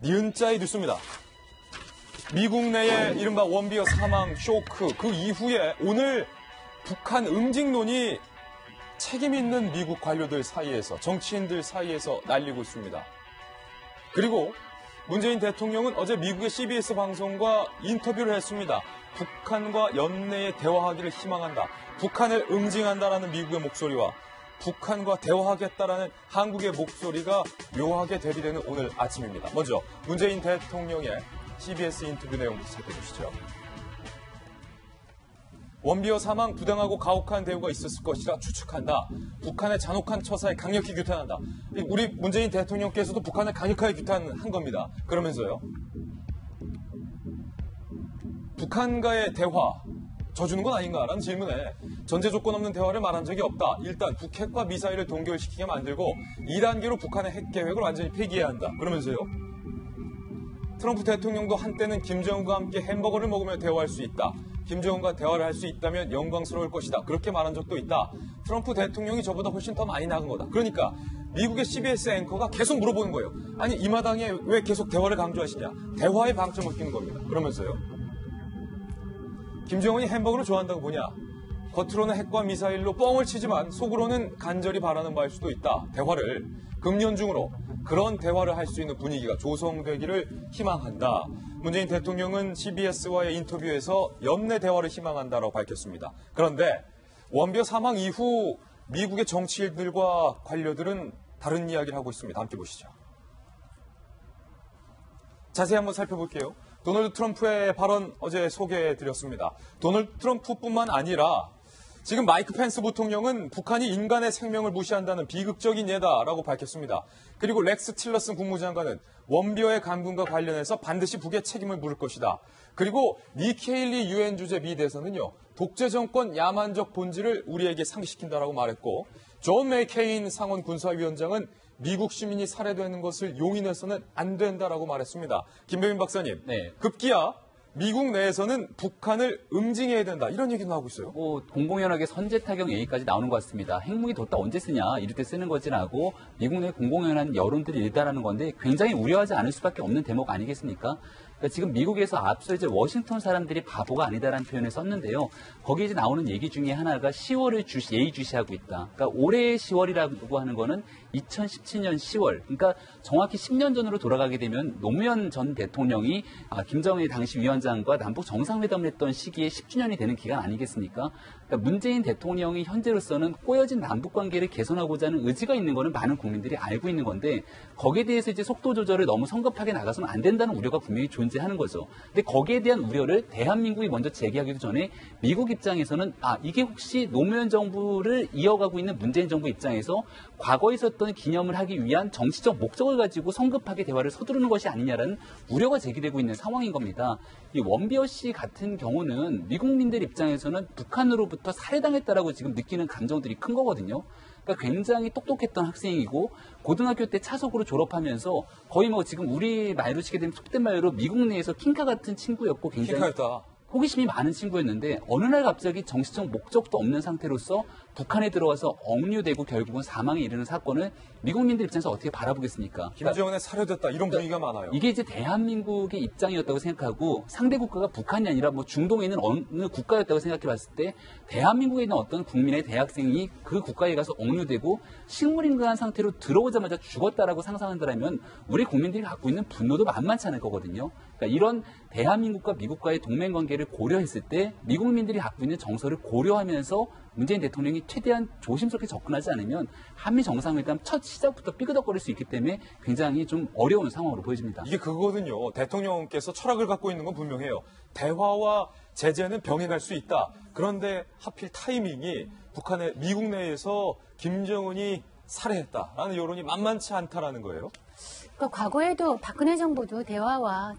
니은자의 뉴스입니다. 미국 내의 이른바 원비어 사망 쇼크, 그 이후에 오늘 북한 응징론이 책임 있는 미국 관료들 사이에서, 정치인들 사이에서 날리고 있습니다. 그리고 문재인 대통령은 어제 미국의 CBS 방송과 인터뷰를 했습니다. 북한과 연내에 대화하기를 희망한다. 북한을 응징한다라는 미국의 목소리와 북한과 대화하겠다라는 한국의 목소리가 묘하게 대비되는 오늘 아침입니다. 먼저 문재인 대통령의 CBS 인터뷰 내용부터 살펴보시죠. 원비어 사망 부당하고 가혹한 대우가 있었을 것이라 추측한다. 북한의 잔혹한 처사에 강력히 규탄한다. 우리 문재인 대통령께서도 북한을 강력하게 규탄한 겁니다. 그러면서요. 북한과의 대화 져주는 건 아닌가라는 질문에 전제 조건 없는 대화를 말한 적이 없다. 일단 북핵과 미사일을 동결시키게 만들고 2단계로 북한의 핵 계획을 완전히 폐기해야 한다. 그러면서요. 트럼프 대통령도 한때는 김정은과 함께 햄버거를 먹으며 대화할 수 있다. 김정은과 대화를 할 수 있다면 영광스러울 것이다. 그렇게 말한 적도 있다. 트럼프 대통령이 저보다 훨씬 더 많이 나간 거다. 그러니까 미국의 CBS 앵커가 계속 물어보는 거예요. 아니 이 마당에 왜 계속 대화를 강조하시냐. 대화에 방점을 끼는 겁니다. 그러면서요. 김정은이 햄버거를 좋아한다고 보냐. 겉으로는 핵과 미사일로 뻥을 치지만 속으로는 간절히 바라는 바일 수도 있다. 대화를 금년 중으로 그런 대화를 할 수 있는 분위기가 조성되기를 희망한다. 문재인 대통령은 CBS와의 인터뷰에서 연내 대화를 희망한다라고 밝혔습니다. 그런데 원비어 사망 이후 미국의 정치인들과 관료들은 다른 이야기를 하고 있습니다. 함께 보시죠. 자세히 한번 살펴볼게요. 도널드 트럼프의 발언 어제 소개해드렸습니다. 도널드 트럼프뿐만 아니라 지금 마이크 펜스 부통령은 북한이 인간의 생명을 무시한다는 비극적인 예다라고 밝혔습니다. 그리고 렉스 틸러슨 국무장관은 원비어의 감금과 관련해서 반드시 북의 책임을 물을 것이다. 그리고 니키 헤일리 유엔 주재 미 대사는요. 독재 정권 야만적 본질을 우리에게 상기시킨다라고 말했고 존 메케인 상원 군사위원장은 미국 시민이 살해되는 것을 용인해서는 안 된다라고 말했습니다. 김병민 박사님, 네. 급기야 미국 내에서는 북한을 응징해야 된다. 이런 얘기도 나오고 있어요. 공공연하게 선제 타격 얘기까지 나오는 것 같습니다. 핵무기 뒀다 언제 쓰냐 이럴 때 쓰는 거지라고 미국 내 공공연한 여론들이 일다라는 건데 굉장히 우려하지 않을 수밖에 없는 대목 아니겠습니까? 그러니까 지금 미국에서 앞서 이제 워싱턴 사람들이 바보가 아니다라는 표현을 썼는데요. 거기에 이제 나오는 얘기 중에 하나가 10월을 예의주시하고 있다. 그러니까 올해의 10월이라고 하는 거는 2017년 10월. 그러니까 정확히 10년 전으로 돌아가게 되면 노무현 전 대통령이 김정일 당시 위원장과 남북 정상회담을 했던 시기에 10주년이 되는 기간 아니겠습니까? 그러니까 문재인 대통령이 현재로서는 꼬여진 남북 관계를 개선하고자 하는 의지가 있는 거는 많은 국민들이 알고 있는 건데 거기에 대해서 이제 속도 조절을 너무 성급하게 나가서는 안 된다는 우려가 분명히 존재하는 거죠. 근데 거기에 대한 우려를 대한민국이 먼저 제기하기도 전에 미국 입장에서는 이게 혹시 노무현 정부를 이어가고 있는 문재인 정부 입장에서 과거에 있었던 기념을 하기 위한 정치적 목적을 가지고 성급하게 대화를 서두르는 것이 아니냐라는 우려가 제기되고 있는 상황인 겁니다. 이 원비어 씨 같은 경우는 미국민들 입장에서는 북한으로부터 살해당했다라고 지금 느끼는 감정들이 큰 거거든요. 그러니까 굉장히 똑똑했던 학생이고 고등학교 때 차석으로 졸업하면서 거의 지금 우리 말로 치게 되면 속된 말로 미국 내에서 킹카 같은 친구였고 굉장히 킹카였다. 호기심이 많은 친구였는데 어느 날 갑자기 정치적 목적도 없는 상태로서 북한에 들어와서 억류되고 결국은 사망에 이르는 사건을 미국민들 입장에서 어떻게 바라보겠습니까? 김정은에 살해됐다 이런 분위기가 많아요. 이게 이제 대한민국의 입장이었다고 생각하고 상대 국가가 북한이 아니라 중동에 있는 어느 국가였다고 생각해 봤을 때 대한민국에 있는 어떤 국민의 대학생이 그 국가에 가서 억류되고 식물인간한 상태로 들어오자마자 죽었다라고 상상한다면 우리 국민들이 갖고 있는 분노도 만만치 않을 거거든요. 그러니까 이런 대한민국과 미국과의 동맹 관계를 고려했을 때 미국민들이 갖고 있는 정서를 고려하면서 문재인 대통령이 최대한 조심스럽게 접근하지 않으면 한미 정상회담 첫 시작부터 삐그덕거릴 수 있기 때문에 굉장히 좀 어려운 상황으로 보여집니다. 이게 그거거든요. 대통령께서 철학을 갖고 있는 건 분명해요. 대화와 제재는 병행할 수 있다. 그런데 하필 타이밍이 북한의 미국 내에서 김정은이 살해했다라는 여론이 만만치 않다라는 거예요. 그러니까 과거에도 박근혜 정부도 대화와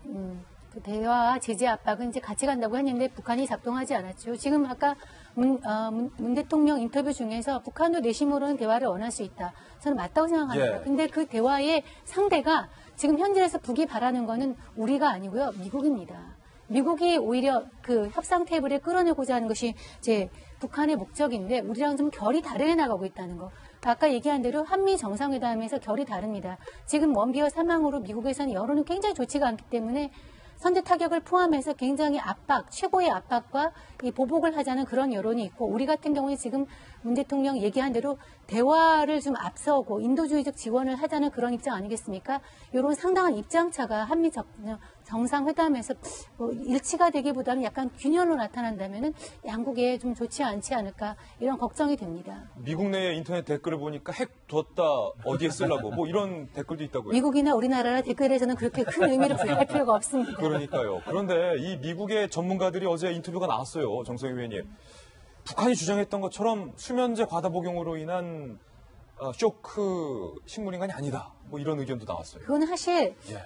제재 압박은 이제 같이 간다고 했는데 북한이 작동하지 않았죠. 지금 아까 문 대통령 인터뷰 중에서 북한도 내심으로는 대화를 원할 수 있다. 저는 맞다고 생각합니다. 근데 그 대화의 상대가 지금 현재에서 북이 바라는 거는 우리가 아니고요. 미국입니다. 미국이 오히려 그 협상 테이블에 끌어내고자 하는 것이 이제 북한의 목적인데 우리랑 좀 결이 다르게 나가고 있다는 거. 아까 얘기한 대로 한미 정상회담에서 결이 다릅니다. 지금 원비어 사망으로 미국에서는 여론은 굉장히 좋지가 않기 때문에 선제 타격을 포함해서 굉장히 압박, 최고의 압박과 이 보복을 하자는 그런 여론이 있고, 우리 같은 경우에 지금 문 대통령 얘기한 대로 대화를 좀 앞서고 인도주의적 지원을 하자는 그런 입장 아니겠습니까? 이런 상당한 입장차가 한미 정상회담에서 일치가 되기보다는 약간 균열로 나타난다면은 양국에 좀 좋지 않지 않을까, 이런 걱정이 됩니다. 미국 내 인터넷 댓글을 보니까 핵 뒀다 어디에 쓰려고 뭐 이런 댓글도 있다고요. 미국이나 우리나라 댓글에서는 그렇게 큰 의미를 부여할 필요가 없습니다. 그러니까요. 그런데 이 미국의 전문가들이 어제 인터뷰가 나왔어요. 정성희 의원님. 북한이 주장했던 것처럼 수면제 과다 복용으로 인한 쇼크 식물인간이 아니다. 뭐 이런 의견도 나왔어요. 그건 사실 예.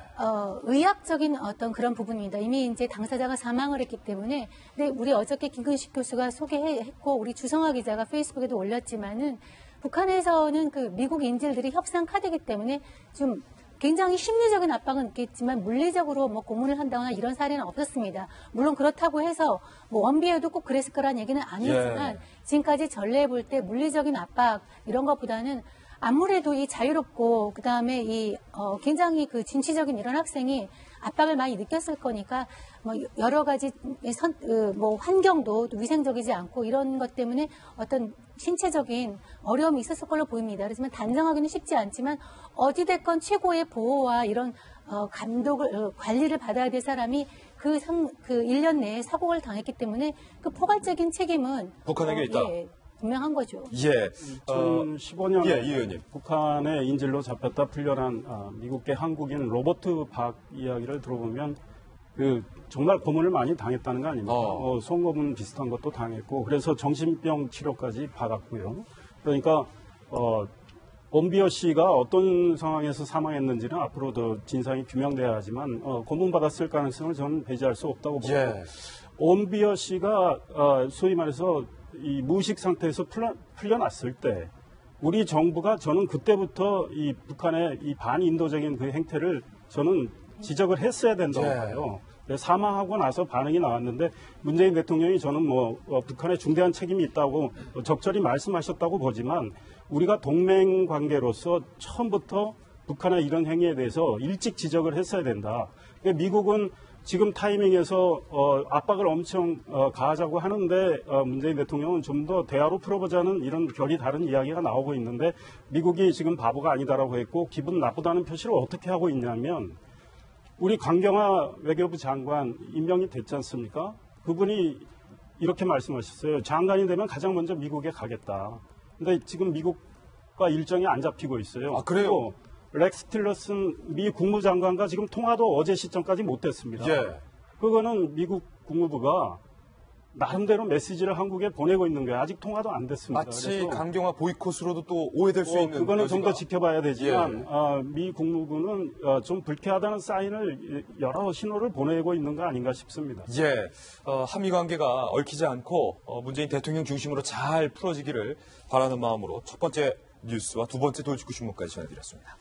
의학적인 어떤 그런 부분입니다. 이미 이제 당사자가 사망을 했기 때문에. 근데 우리 어저께 김근식 교수가 소개했고 우리 주성화 기자가 페이스북에도 올렸지만은 북한에서는 그 미국 인질들이 협상 카드이기 때문에 좀 굉장히 심리적인 압박은 있겠지만 물리적으로 뭐 고문을 한다거나 이런 사례는 없었습니다. 물론 그렇다고 해서 뭐 원비에도 꼭 그랬을 거란 얘기는 아니지만 지금까지 전례해 볼 때 물리적인 압박 이런 것보다는 아무래도 이 자유롭고 그다음에 이 굉장히 그 진취적인 이런 학생이 압박을 많이 느꼈을 거니까 뭐 여러 가지 뭐 환경도 위생적이지 않고 이런 것 때문에 어떤 신체적인 어려움이 있었을 걸로 보입니다. 그렇지만 단정하기는 쉽지 않지만 어찌됐건 최고의 보호와 이런 감독을 관리를 받아야 될 사람이 그 1년 내에 사고를 당했기 때문에 그 포괄적인 책임은 북한에게 있다. 예, 분명한 거죠. 예. 2015년에 예, 이 의원님. 북한의 인질로 잡혔다 풀려난 미국계 한국인 로버트 박 이야기를 들어보면 정말 고문을 많이 당했다는 거 아닙니까? 송고문 비슷한 것도 당했고 그래서 정신병 치료까지 받았고요. 그러니까 원비어 씨가 어떤 상황에서 사망했는지는 앞으로 더 진상이 규명돼야 하지만 고문받았을 가능성을 저는 배제할 수 없다고 봅니다. 예. 원비어 씨가 소위 말해서 이 무의식 상태에서 풀려났을 때 우리 정부가 저는 그때부터 이 북한의 이 반인도적인 그 행태를 저는 지적을 했어야 된다고 봐요. 사망하고 나서 반응이 나왔는데 문재인 대통령이 저는 북한에 중대한 책임이 있다고 적절히 말씀하셨다고 보지만 우리가 동맹 관계로서 처음부터 북한의 이런 행위에 대해서 일찍 지적을 했어야 된다. 미국은 지금 타이밍에서 압박을 엄청 가하자고 하는데 문재인 대통령은 좀 더 대화로 풀어보자는 이런 결이 다른 이야기가 나오고 있는데 미국이 지금 바보가 아니다라고 했고 기분 나쁘다는 표시를 어떻게 하고 있냐면 우리 강경화 외교부 장관 임명이 됐지 않습니까? 그분이 이렇게 말씀하셨어요. 장관이 되면 가장 먼저 미국에 가겠다. 근데 지금 미국과 일정이 안 잡히고 있어요. 아, 그래요? 렉스 틸러슨 미 국무장관과 지금 통화도 어제 시점까지 못했습니다. 예. 그거는 미국 국무부가 나름대로 메시지를 한국에 보내고 있는 거예요. 아직 통화도 안 됐습니다. 마치 그래서 강경화 보이콧으로도 또 오해될 수 있는 그거는 좀 더 여지가. 지켜봐야 되지만 미 국무부는 좀 불쾌하다는 사인을 여러 신호를 보내고 있는 거 아닌가 싶습니다. 예, 한미 관계가 얽히지 않고 문재인 대통령 중심으로 잘 풀어지기를 바라는 마음으로 첫 번째 뉴스와 두 번째 돌직구 신문까지 전해드렸습니다.